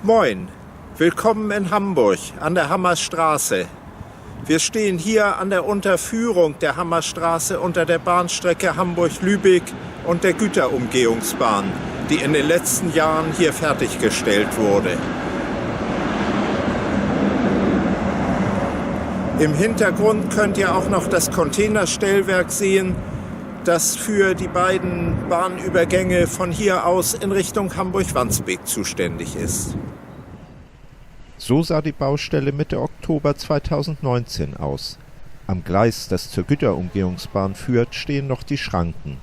Moin, willkommen in Hamburg an der Hammerstraße. Wir stehen hier an der Unterführung der Hammerstraße unter der Bahnstrecke Hamburg-Lübeck und der Güterumgehungsbahn, die in den letzten Jahren hier fertiggestellt wurde. Im Hintergrund könnt ihr auch noch das Containerstellwerk sehen, das für die beiden Bahnübergänge von hier aus in Richtung Hamburg-Wandsbek zuständig ist. So sah die Baustelle Mitte Oktober 2019 aus. Am Gleis, das zur Güterumgehungsbahn führt, stehen noch die Schranken.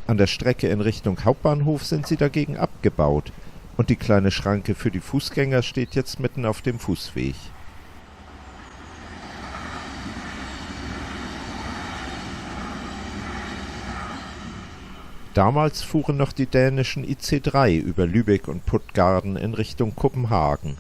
An der Strecke in Richtung Hauptbahnhof sind sie dagegen abgebaut und die kleine Schranke für die Fußgänger steht jetzt mitten auf dem Fußweg. Damals fuhren noch die dänischen IC3 über Lübeck und Puttgarden in Richtung Kopenhagen.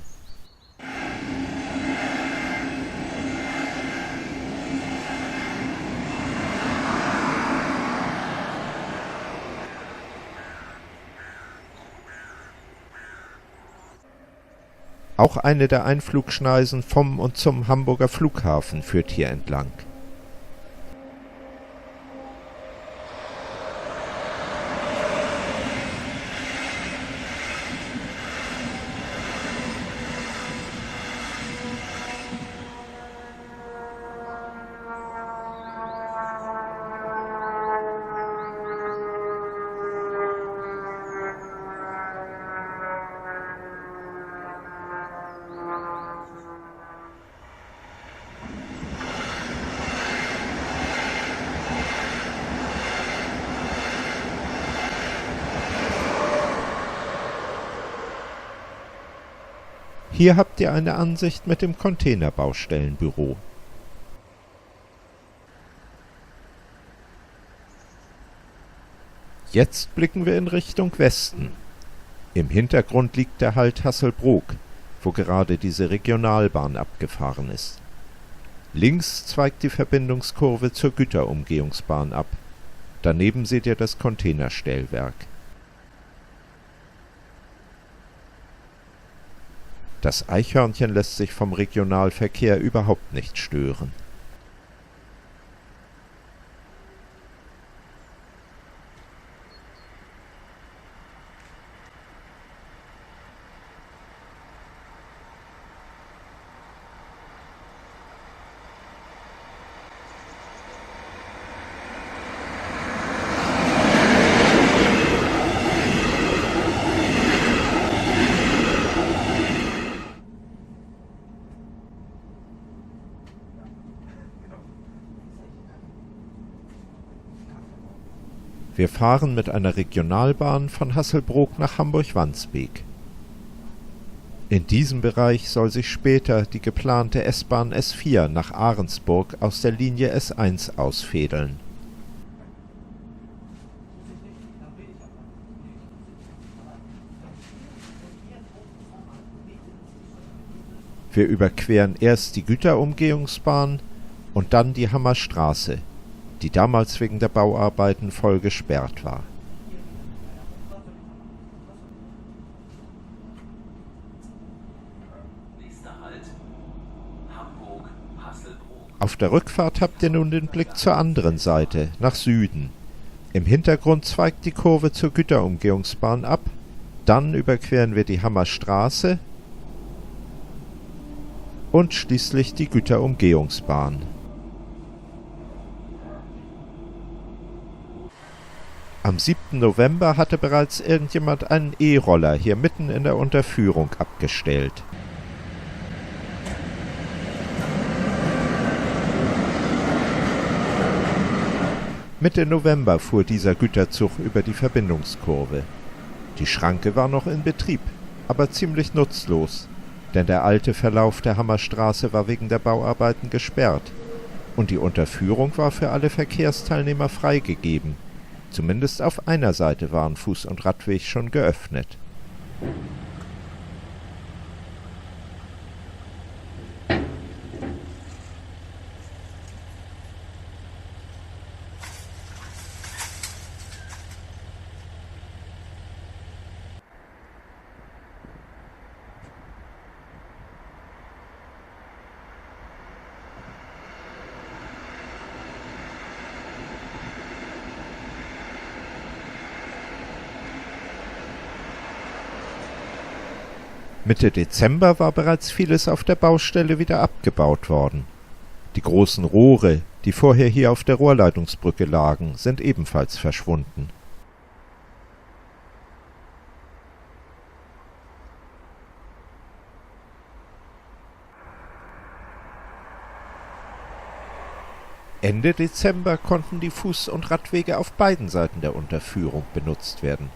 Auch eine der Einflugschneisen vom und zum Hamburger Flughafen führt hier entlang. Hier habt ihr eine Ansicht mit dem Containerbaustellenbüro. Jetzt blicken wir in Richtung Westen. Im Hintergrund liegt der Halt Hasselbrook, wo gerade diese Regionalbahn abgefahren ist. Links zweigt die Verbindungskurve zur Güterumgehungsbahn ab. Daneben seht ihr das Containerstellwerk. Das Eichhörnchen lässt sich vom Regionalverkehr überhaupt nicht stören. Wir fahren mit einer Regionalbahn von Hasselbrook nach Hamburg-Wandsbek. In diesem Bereich soll sich später die geplante S-Bahn S4 nach Ahrensburg aus der Linie S1 ausfädeln. Wir überqueren erst die Güterumgehungsbahn und dann die Hammerstraße, die damals wegen der Bauarbeiten voll gesperrt war. Auf der Rückfahrt habt ihr nun den Blick zur anderen Seite, nach Süden. Im Hintergrund zweigt die Kurve zur Güterumgehungsbahn ab, dann überqueren wir die Hammerstraße und schließlich die Güterumgehungsbahn. Am 7. November hatte bereits irgendjemand einen E-Roller hier mitten in der Unterführung abgestellt. Mitte November fuhr dieser Güterzug über die Verbindungskurve. Die Schranke war noch in Betrieb, aber ziemlich nutzlos, denn der alte Verlauf der Hammerstraße war wegen der Bauarbeiten gesperrt und die Unterführung war für alle Verkehrsteilnehmer freigegeben. Zumindest auf einer Seite waren Fuß- und Radweg schon geöffnet. Mitte Dezember war bereits vieles auf der Baustelle wieder abgebaut worden. Die großen Rohre, die vorher hier auf der Rohrleitungsbrücke lagen, sind ebenfalls verschwunden. Ende Dezember konnten die Fuß- und Radwege auf beiden Seiten der Unterführung benutzt werden.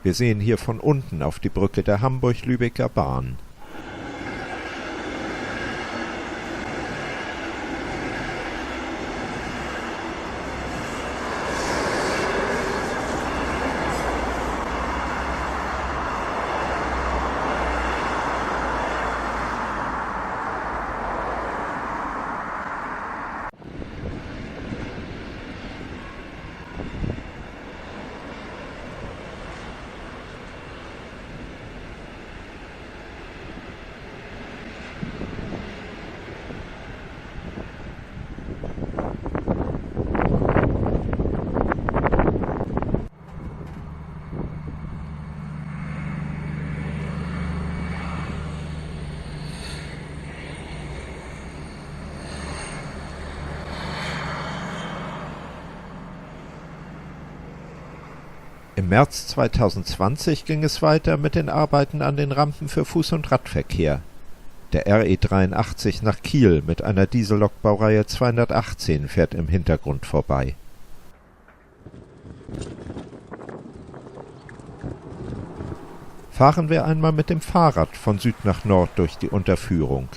Wir sehen hier von unten auf die Brücke der Hamburg-Lübecker Bahn. Im März 2020 ging es weiter mit den Arbeiten an den Rampen für Fuß- und Radverkehr. Der RE 83 nach Kiel mit einer Diesellokbaureihe 218 fährt im Hintergrund vorbei. Fahren wir einmal mit dem Fahrrad von Süd nach Nord durch die Unterführung.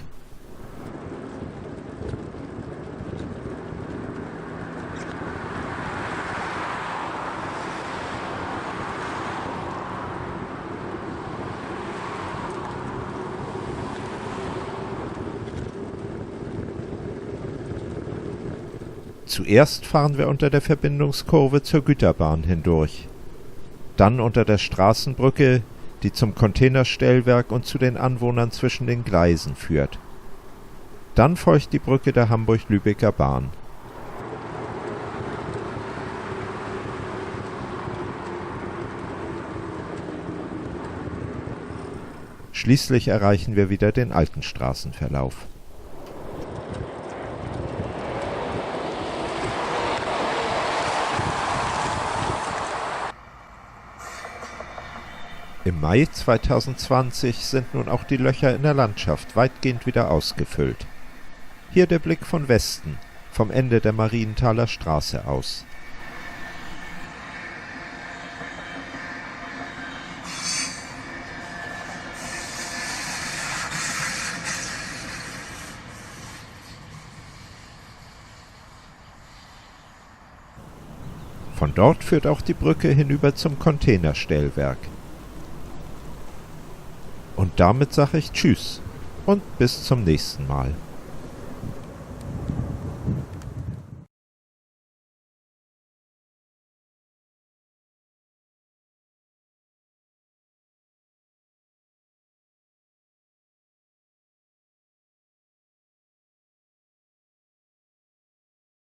Zuerst fahren wir unter der Verbindungskurve zur Güterbahn hindurch, dann unter der Straßenbrücke, die zum Containerstellwerk und zu den Anwohnern zwischen den Gleisen führt. Dann folgt die Brücke der Hamburg-Lübecker Bahn. Schließlich erreichen wir wieder den alten Straßenverlauf. Im Mai 2020 sind nun auch die Löcher in der Landschaft weitgehend wieder ausgefüllt. Hier der Blick von Westen, vom Ende der Marienthaler Straße aus. Von dort führt auch die Brücke hinüber zum Containerstellwerk. Und damit sage ich Tschüss und bis zum nächsten Mal.